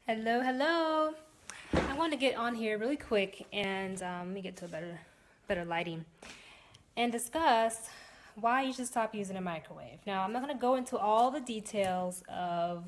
Hello, hello. I want to get on here really quick and let me get to a better lighting and discuss why you should stop using a microwave. Now, I'm not going to go into all the details of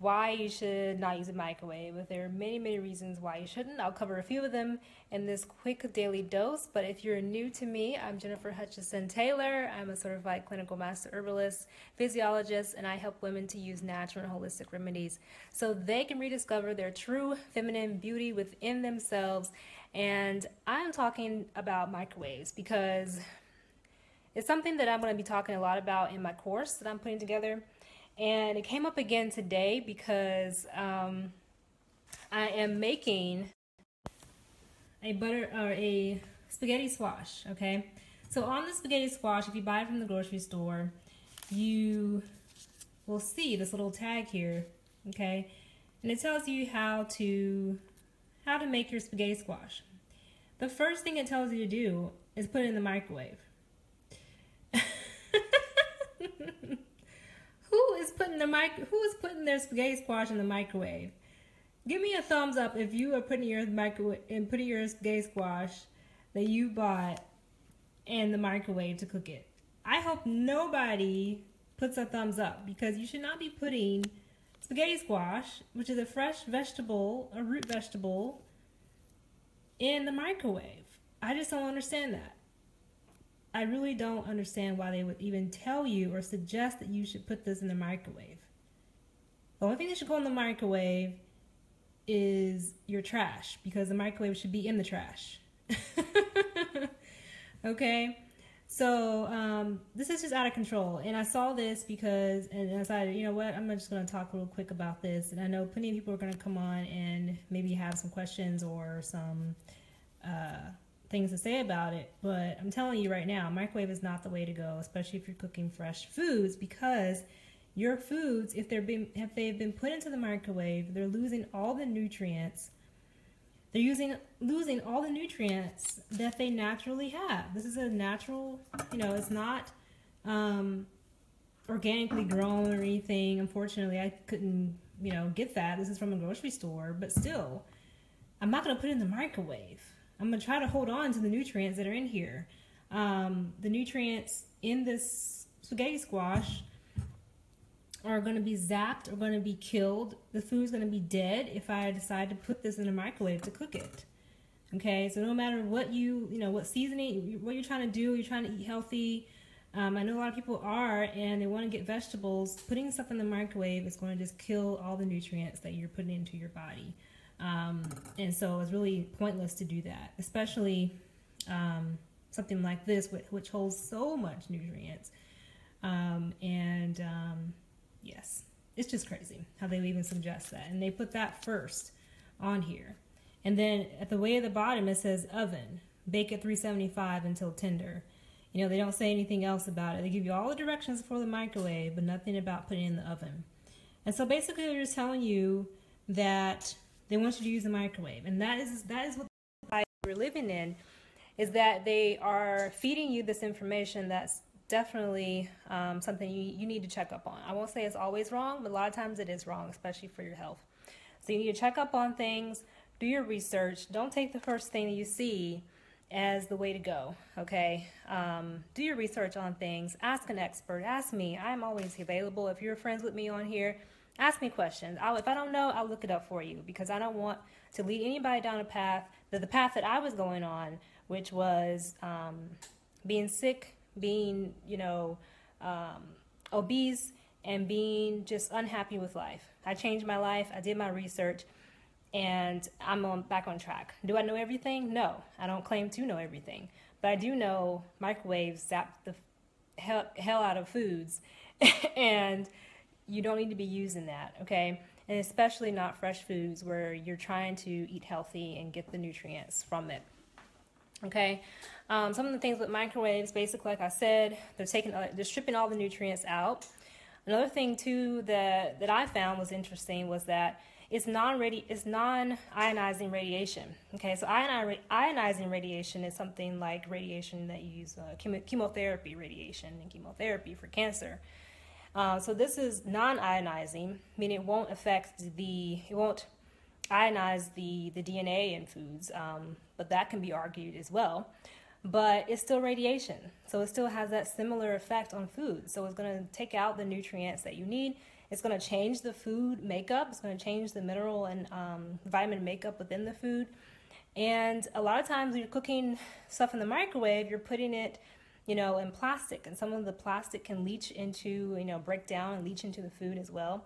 why you should not use a microwave, but there are many reasons why you shouldn't. I'll cover a few of them in this quick daily dose. But if you're new to me, I'm Jennifer Hutchison Taylor. I'm a certified clinical master herbalist, physiologist, and I help women to use natural and holistic remedies so they can rediscover their true feminine beauty within themselves. And I'm talking about microwaves because it's something that I'm going to be talking a lot about in my course that I'm putting together. And it came up again today because I am making a spaghetti squash, okay? So on the spaghetti squash, if you buy it from the grocery store, you will see this little tag here, okay? And it tells you how to make your spaghetti squash. The first thing it tells you to do is put it in the microwave. Who is putting their spaghetti squash in the microwave? Give me a thumbs up if you are putting your spaghetti squash that you bought in the microwave to cook it. I hope nobody puts a thumbs up because you should not be putting spaghetti squash, which is a fresh vegetable, a root vegetable, in the microwave. I just don't understand that. I really don't understand why they would even tell you or suggest that you should put this in the microwave. The only thing that should go in the microwave is your trash, because the microwave should be in the trash. Okay? So this is just out of control. And I saw this and I decided, you know what, I'm just going to talk real quick about this. And I know plenty of people are going to come on and maybe have some questions or some things to say about it, but I'm telling you right now, microwave is not the way to go, especially if you're cooking fresh foods, because your foods, if they've been put into the microwave, they're losing all the nutrients. They're losing all the nutrients that they naturally have. This is a natural, it's not organically grown or anything. Unfortunately, I couldn't, get that. This is from a grocery store, but still, I'm not going to put it in the microwave. I'm going to try to hold on to the nutrients that are in here. The nutrients in this spaghetti squash are going to be zapped or going to be killed. The food's going to be dead if I decide to put this in a microwave to cook it. Okay, so no matter what what seasoning, what you're trying to do, you're trying to eat healthy. I know a lot of people are, and they want to get vegetables. Putting stuff in the microwave is going to just kill all the nutrients that you're putting into your body. And so it's really pointless to do that, especially something like this, which holds so much nutrients. Yes, it's just crazy how they even suggest that. And they put that first on here. And then at the way at the bottom, it says oven, bake at 375 until tender. They don't say anything else about it. They give you all the directions for the microwave, but nothing about putting it in the oven. And so basically they're just telling you that they want you to use the microwave, and that is what we're living in, is that they are feeding you this information that's definitely something you need to check up on. I won't say it's always wrong, but a lot of times it is wrong, especially for your health. So you need to check up on things, do your research. Don't take the first thing that you see as the way to go, okay? Do your research on things. Ask an expert. Ask me. I'm always available. If you're friends with me on here, ask me questions. If I don't know, I'll look it up for you, because I don't want to lead anybody down a path, the path that I was going on, which was being sick, being, obese, and being just unhappy with life. I changed my life. I did my research, and I'm back on track. Do I know everything? No, I don't claim to know everything, but I do know microwaves zap the hell out of foods, and you don't need to be using that, okay? And especially not fresh foods where you're trying to eat healthy and get the nutrients from it, okay? Some of the things with microwaves, basically, like I said, they're stripping all the nutrients out. Another thing too that I found was interesting was that it's non-ionizing radiation. Okay, so ionizing radiation is something like radiation that you use, chemotherapy radiation and chemotherapy for cancer. So this is non-ionizing, meaning it won't ionize the DNA in foods, but that can be argued as well. But it's still radiation, so it still has that similar effect on food. So it's going to take out the nutrients that you need. It's going to change the food makeup. It's going to change the mineral and vitamin makeup within the food. And a lot of times when you're cooking stuff in the microwave, you're putting it, in plastic, and some of the plastic can leach into, break down and leach into the food as well.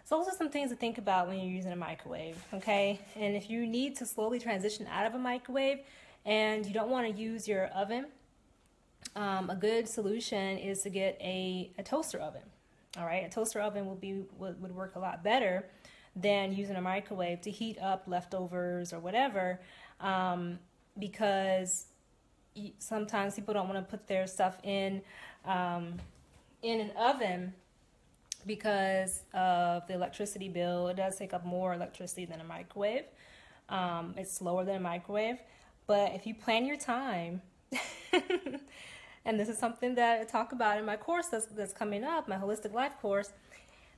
So those are some things to think about when you're using a microwave, okay? And if you need to slowly transition out of a microwave and you don't want to use your oven, a good solution is to get a toaster oven, all right? A toaster oven would work a lot better than using a microwave to heat up leftovers or whatever, because sometimes people don't want to put their stuff in an oven because of the electricity bill. It does take up more electricity than a microwave. It's slower than a microwave. But if you plan your time, and this is something that I talk about in my course that's coming up, my Holistic Life course,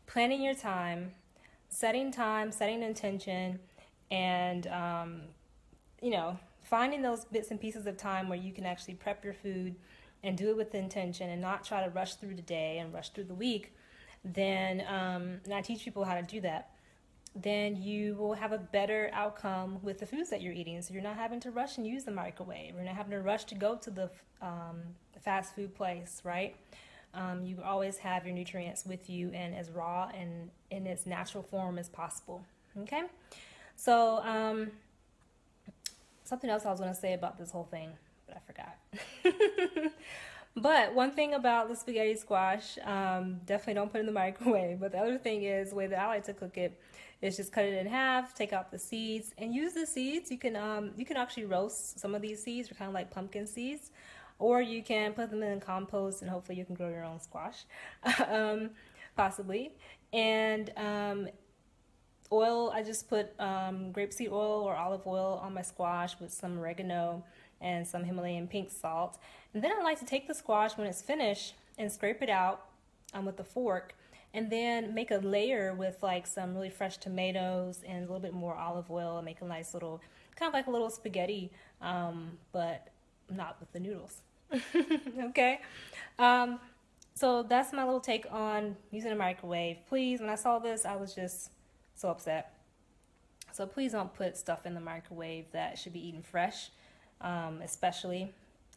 planning your time, setting intention, and, finding those bits and pieces of time where you can actually prep your food and do it with intention and not try to rush through the day and rush through the week, then, and I teach people how to do that, then you will have a better outcome with the foods that you're eating. So you're not having to rush and use the microwave. You're not having to rush to go to the fast food place, right? You always have your nutrients with you and as raw and in its natural form as possible, okay? So, something else I was going to say about this whole thing, but I forgot. But one thing about the spaghetti squash, definitely don't put it in the microwave. But the other thing is, the way that I like to cook it is just cut it in half, take out the seeds, and use the seeds. You can actually roast some of these seeds. They're kind of like pumpkin seeds. Or you can put them in compost, and hopefully you can grow your own squash, possibly. And oil, I just put grapeseed oil or olive oil on my squash with some oregano and some Himalayan pink salt. And then I like to take the squash when it's finished and scrape it out with a fork, and then make a layer with like some really fresh tomatoes and a little bit more olive oil, and make a nice little, kind of like a little spaghetti, but not with the noodles. Okay? So that's my little take on using a microwave. Please, when I saw this, I was just so upset. So please don't put stuff in the microwave that should be eaten fresh, especially.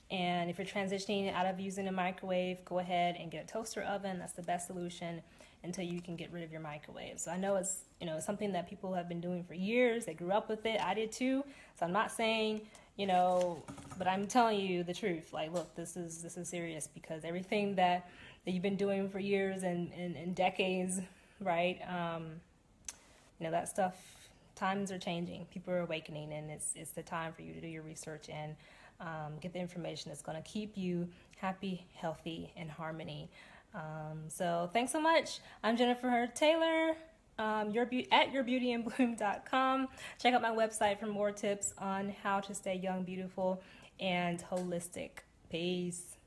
And if you're transitioning out of using a microwave, go ahead and get a toaster oven. That's the best solution until you can get rid of your microwave. So I know it's, something that people have been doing for years. They grew up with it. I did too. So I'm not saying, but I'm telling you the truth. Like, look, this is serious, because everything that you've been doing for years and decades, right? That stuff, times are changing. People are awakening, and it's the time for you to do your research and get the information that's going to keep you happy, healthy, and harmony. So thanks so much. I'm Jennifer Taylor, at yourbeautyandbloom.com. Check out my website for more tips on how to stay young, beautiful, and holistic. Peace.